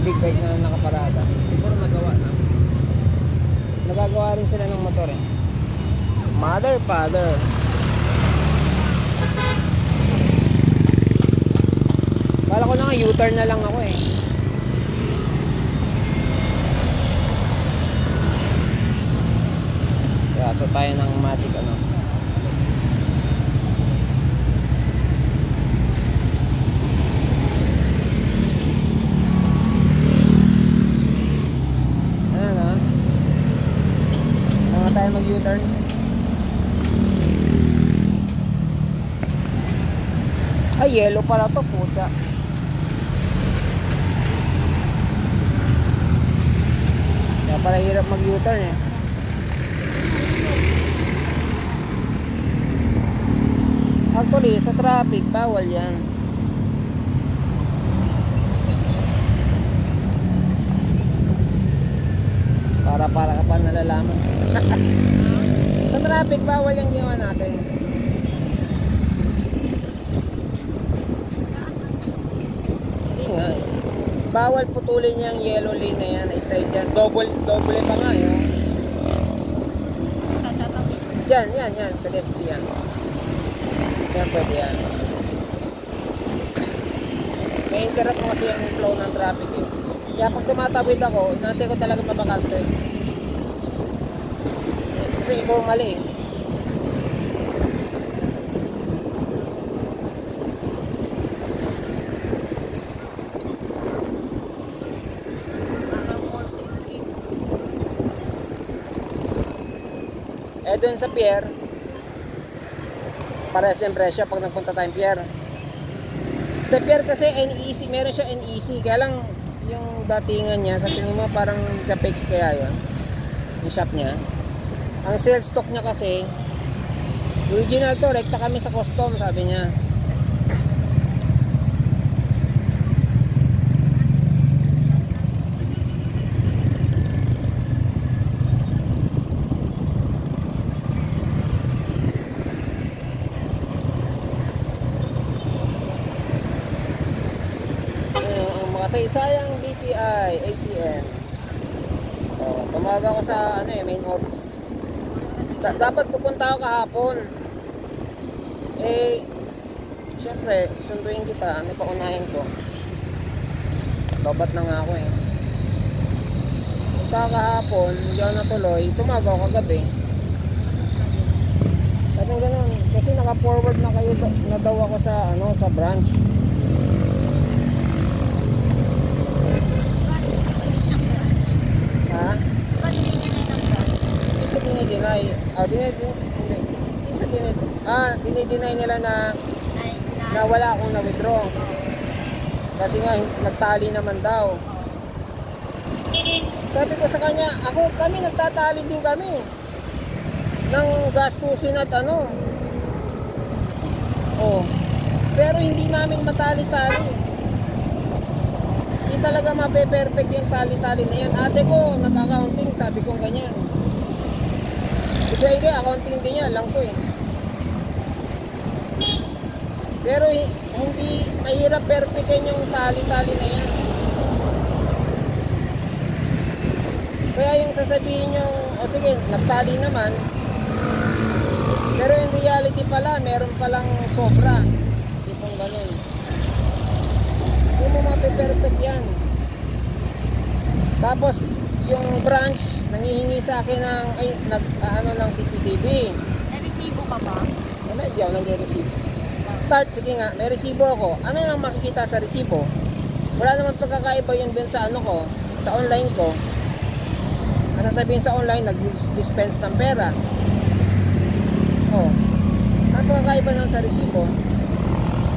big bike na nakaparada. Siguro nagawa na. Nagagawa rin sila ng motor eh. Mother, father. Kala ko na nga U-turn na lang ako eh. Kaso tayo ng magic ano. Ayan ha. Saan tayo mag U-turn? Ay, yellow pala to, pusa. Kaya pala hirap mag U-turn eh. Actually, sa traffic, bawal yan. Para ka pa nalalaman. Sa traffic, bawal yung ginawa natin. Hindi nga eh. Bawal putulin yung yellow lane na yan, straight yan. Double pa nga yun. Yan, pedestrian. Yan, pwede yan. May interrupt mo kasi yung flow ng traffic eh. Kaya pag tumatawid ako, natin ko talaga mabakante. Kasi ikaw mali eh. Doon sa pier, parehas din presyo pag nagpunta tayong pier. Sa pier kasi NEC, meron siya NEC, kaya lang yung datingan niya, sa tingin mo parang Capex kaya yun, yung shop niya. Ang sales stock niya kasi, original to, rekta kami sa custom, sabi niya. Sayang BPI ATM. Tumaga ako sa main office. Dapat pupunta ako kahapon. Syempre, sunduin kita. Ano pa unahin ko? Babat na nga ako eh. Punta kahapon, hindi ako natuloy. Tumaga ako kagabi. Sabi ganun. Kasi naka-forward na kayo na daw ako sa branch. Dinideny nila na wala akong na-withdraw. Kasi nga nagtali naman daw. Sabi ko sa kanya, kami nagtatali din kami ng gastusin at pero hindi namin matali-tali. Hindi talaga mape-perfect yung tali-tali na yan. Ate ko, nag-accounting, sabi ko ganyan. Hindi, accounting din yan, lang ko eh. Pero hindi mahirap perfectin yung tali-tali na yan. Kaya yung sasabihin nyo, sige, nagtali naman, pero in reality pala, meron palang sobra. Hindi pong ganun. Hindi mo mape-perfect yan. Tapos, yung branch, nangihingi sa akin ng CCTV. May resibo ka ba? Hindi ako nagre-receive. Start, sige nga, may resibo ako. Ano lang makikita sa resibo? Wala naman pagkakaiba yun dun sa sa online ko. Ang sasabihin sa online, nag-dispense ng pera. Ang pagkakaiba nun sa resibo.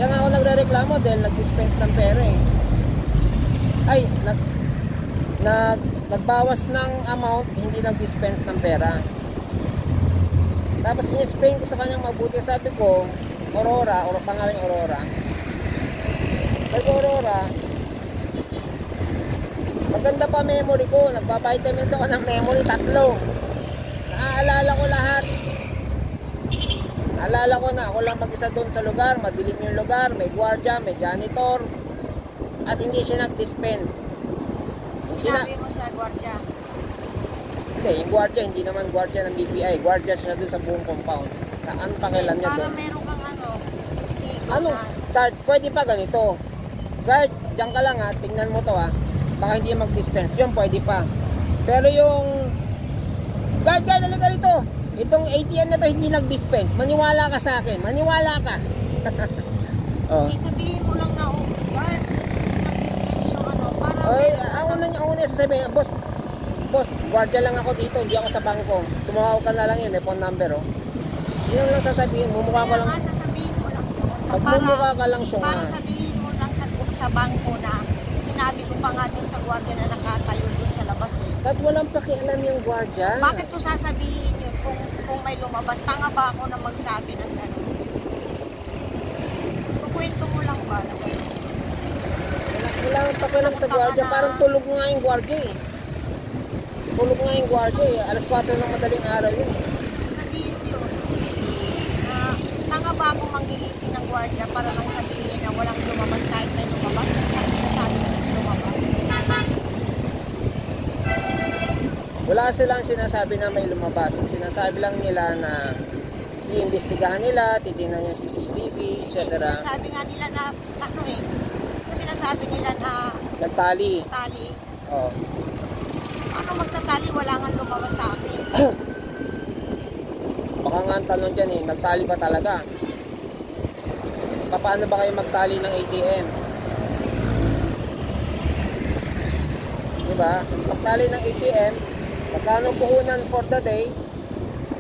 Yan ako nagre-reklamo dahil nag-dispense ng pera eh. Nagbawas ng amount, hindi nag-dispense ng pera. Tapos in-explain ko sa kanyang mabuti, sabi ko, Aurora, pangalan Aurora. Sabi ko, Aurora, maganda pa memory ko, nagpa-vitamins ako ng memory, 3. Naaalala ko lahat. Naalala ko na ako lang mag-isa doon sa lugar, madilim yung lugar, may gwardiya, may janitor, at hindi siya nag-dispense. Sabi mo sa gwardiya. Hindi, yung gwardiya, hindi naman gwardiya ng BPI. Gwardiya siya doon sa buong compound. Ano pakialam niya Para doon? meron kang sticker Ano? na. Guard, pwede pa ganito. Guard, diyan ka lang ha, tingnan mo to ha. Baka hindi mag-dispense. Yun, pwede pa. Pero yung... Guard, halika rito. Itong ATM na to hindi nag-dispense. Maniwala ka sa akin. Maniwala ka. Oh. Sabihin mo lang na, guard, nag-dispense yung para Oy, meron ako na sasabihin, boss, guardia lang ako dito, hindi ako sa bangko. Tumawag ka na lang yun, may phone number oh. Yun lang sasabihin, mumukha ko lang. sasabihin mo lang yun. Pag mumukha ka lang siya Para nga. sabihin mo lang sa bangko na sinabi ko pa nga dun sa gwardiya na nakatayo dun sa labas eh. At walang pakialam yung guardia. Bakit ko sasabihin yun kung may lumabas? Tanga ba ako na magsabi ng gano'n? Kukwento mo lang ba na gano'n? Wala akong pakialam sa guardia, parang tulog nga yung guardia eh. Tulog nga yung guardia eh. Alas 4 ng madaling araw yun. Sabihin yun. Tanga ba ako manggigising ng gwardiya para lang sabihin na walang lumabas kahit may lumabas? Kasi sinasabi na lumabas. Wala silang sinasabi na may lumabas. Sinasabi lang nila na iimbestigahan nila, titingnan yung CCTV, etc. Sinasabi nga nila na sinasabi nila na Nagtali. tali. Oh. Ano magtatali? Wala nga lumabas sa akin. Baka nga ang tanong dyan eh, nagtali ba talaga? Paano ba kayo magtali ng ATM? Diba? Magtali ng ATM, magkano puhunan for the day,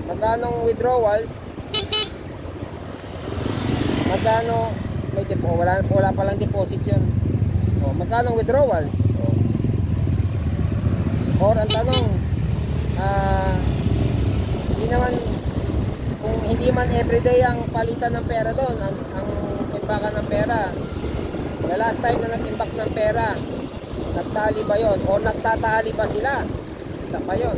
magkano withdrawals, magkano may wala palang deposit yun. O, magkano withdrawals? Or ang tanong, hindi naman, kung hindi man everyday ang palitan ng pera doon, ang imbakan ng pera, the last time na nag-imbak ng pera, nagtali ba yun? O nagtatali ba sila? Isa pa yun.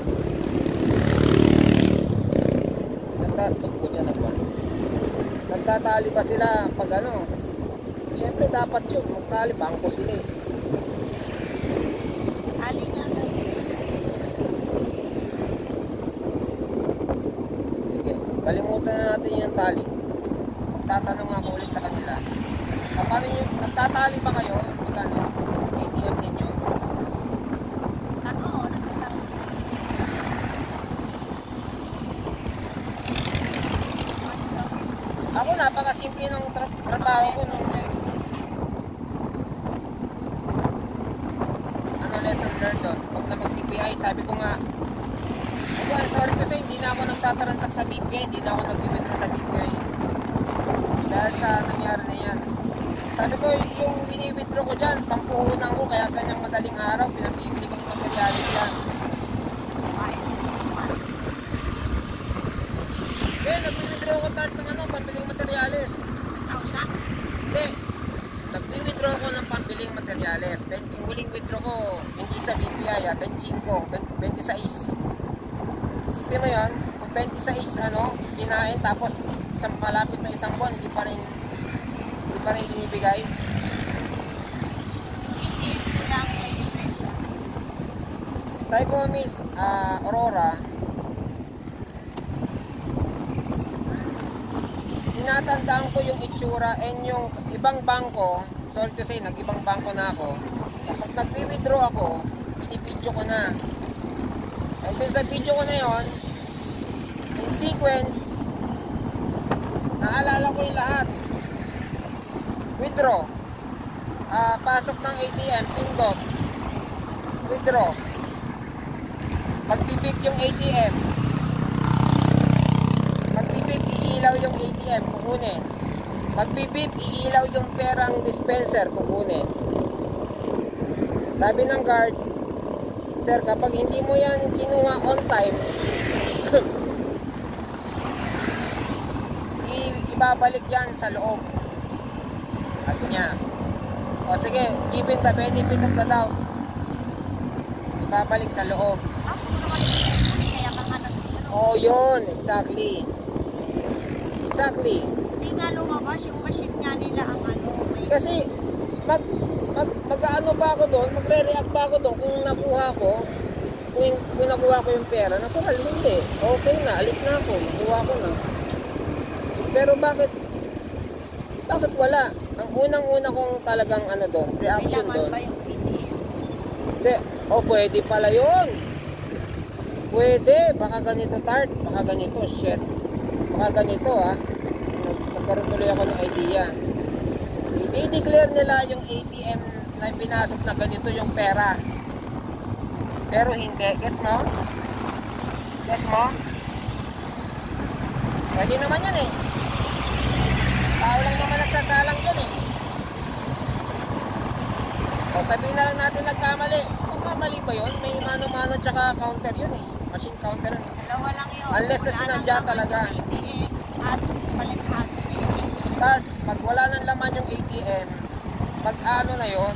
Nagtatali ba sila pag ano? Siyempre dapat yun, magtali, bangko sila eh. Tali nga. Sige, kalimutan na natin yung tali. Tatanong ako ulit sa kanila. Paano yung, nagtatali ba kayo? Magkano? ATM ninyo? Nagtatali. Ako napakasimple ng trabaho ko nung lesson learned doon. Pag napag-CPI, sabi ko nga, sorry kasi hindi na ako nagtatransact sa BPI, hindi na ako nag-withdraw sa BPI. Dahil sa nangyari na yan. Sabi ko, yung bini-withdraw ko dyan, pampuhunan ko, kaya ganyang madaling araw, pinabibili ko ng materialis yan. Okay, nag-withdraw ko tart ng pambiling materialis. Hindi. Nag-withdraw ko ng pambiling materyales. Yung huling withdraw ko, hindi sa BPI, 26. Isipin mo yan, kung 26, kinain, tapos malapit na isang buwan, hindi pa rin binibigay. Sabi ko, Miss Aurora, tinatandaan ko yung itsura and yung ibang bangko, sorry to say, nag-ibang bangko na ako. Kapag nag-withdraw ako, binibidyo ko na. And then sa video ko na yon, yung sequence, naalala ko yung lahat. Withdraw. Pasok ng ATM, pindot. Withdraw. Magbibip yung ATM. Magbibip, iilaw yung ATM, kukunin. Magbibip, iilaw yung perang dispenser, kukunin. Sabi ng guard, sir, kapag hindi mo yan kinuha on time, ibabalik yan sa loob. Sabi niya, o sige, given the benefit of the doubt, ibabalik sa loob. Oo, yun, exactly. Exactly. Hindi nga lumabas yung machine nga nila ang Kasi, mag-ano ba ako doon, magre-react ba ako doon kung nakuha ko, kung nakuha ko yung pera, natural hindi. Okay na, alis na ako, nakuha ko na. Pero bakit wala? Ang unang-una kong talagang ano doon, May reaction laman doon. ba yung ATM? Hindi, pwede pala yun. Pwede, baka ganito Tart, baka ganito, shit. Baka ganito nagkaroon tuloy ako ng idea. I-declare nila yung ATM na pinasok na ganito yung pera. Pero hindi, gets mo? Gets mo? Pwede naman yun eh. Tao lang naman nagsasalang yun eh. O sabihin na lang natin nagkamali. Nagkamali ba yun? May mano-mano tsaka counter yun eh. Machine counter yun. Dalawa lang yun. Unless na Wala sinadya nang laman talaga. yung ATM. At least balikhado na yung ATM. Start, pag wala nang laman yung ATM, pag ano na yun,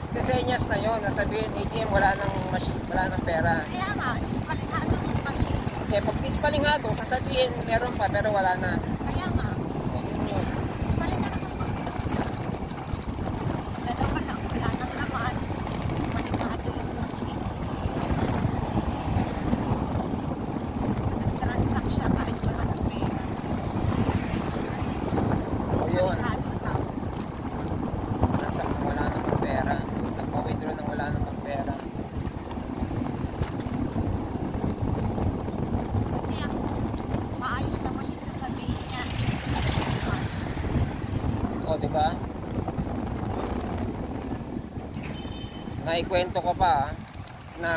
sesenyas na yun, nasabihin ATM wala nang machine, wala nang pera. Kaya nga, at least balikhado yung machine. Kaya pag dispalinghado, sasabihin meron pa pero wala na. Kaya nga, Yun yun. at least balikhado yung dalawa lang, wala nang laman. At least balikhado yung machine. Nag-transact siya kahit wala ng pera. At least Yun. balikhado yung tao. Nasa wala nang pera. Nagpa-withdraw nang wala nang pera. Kasi ang maayos na machine sasabihin niya is machine card. O, di ba? Naikwento ko pa na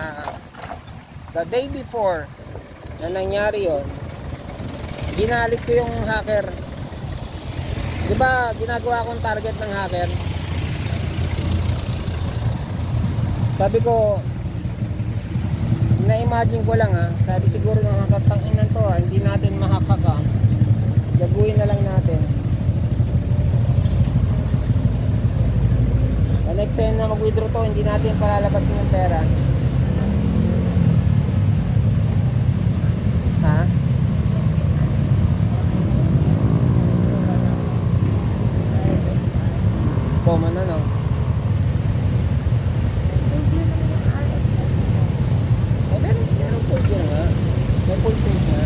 the day before na nangyari yon, ginalit ko yung hacker. Di ba ginagawa kong target ng hacker? Sabi ko, na-imagine ko lang sabi siguro ng hacker, tanginan to hindi natin mahakaka. Jaguin na lang natin. The next time na mag-withdraw to, hindi natin palalabasin yung pera. Ha? Common na no? Meron po dyan nga. May full face nga.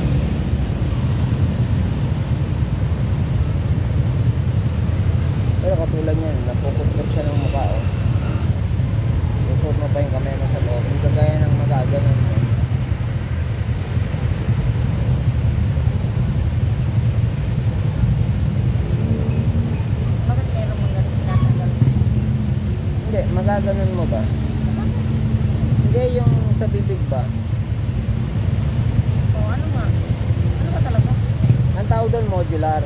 Pero katulad niyan, napuputput siya ng mukha susot mo pa yung kamay mo sa loob. Hindi kagaya ng magaganon mo. Bakit meron mong ganun tinatanggal? Hindi, magaganon mo ba? Hindi, yung sa bibig ba? O ano nga? Ano ba talaga? Ang tawag doon, modular.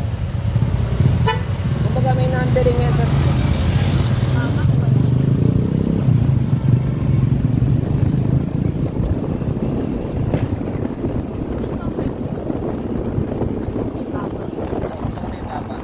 Kumbaga may numbering yan sa Mama ko ba? gusto ko may papa.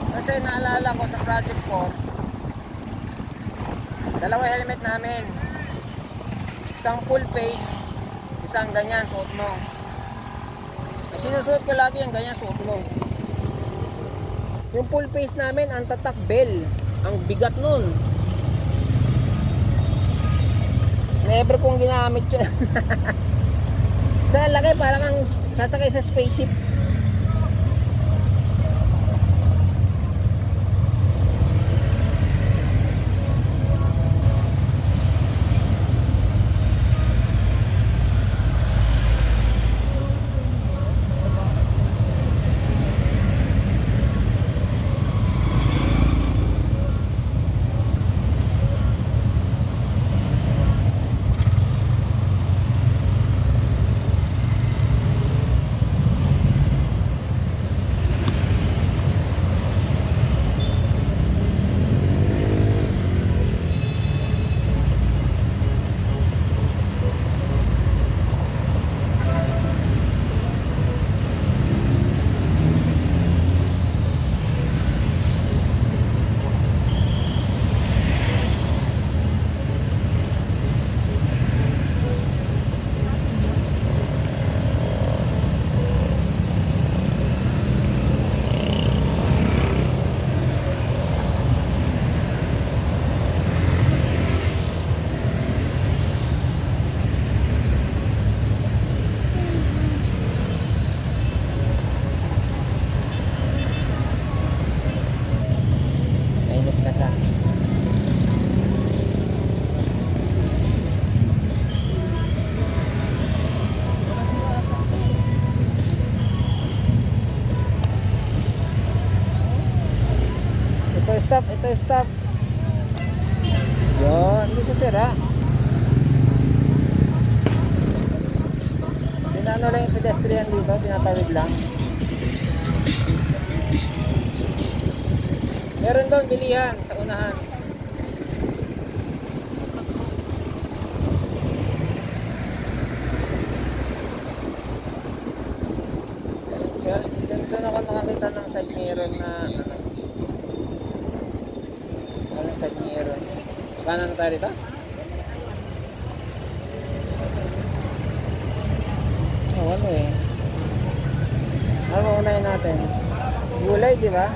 Kasi naalala ko sa project ko, dalawa helmet namin. Isang full face, isang ganyan suot mo. Sinusuot ko lagi yung ganyan suot mo. Yung full face namin, ang tatak bell. Ang bigat nun. Never kong ginamit yun. Sa laki, parang ang sasakay sa spaceship. stop. Ito stop. Yun, hindi siya sira. Pinano lang yung pedestrian dito, pinatawid lang. Meron doon bilihan sa unahan. Doon ako nakakita ng side mirror na ano. Anong side mirror? Kanan na tayo dito? Oh, ano eh. Ano unahin natin? Gulay, di ba?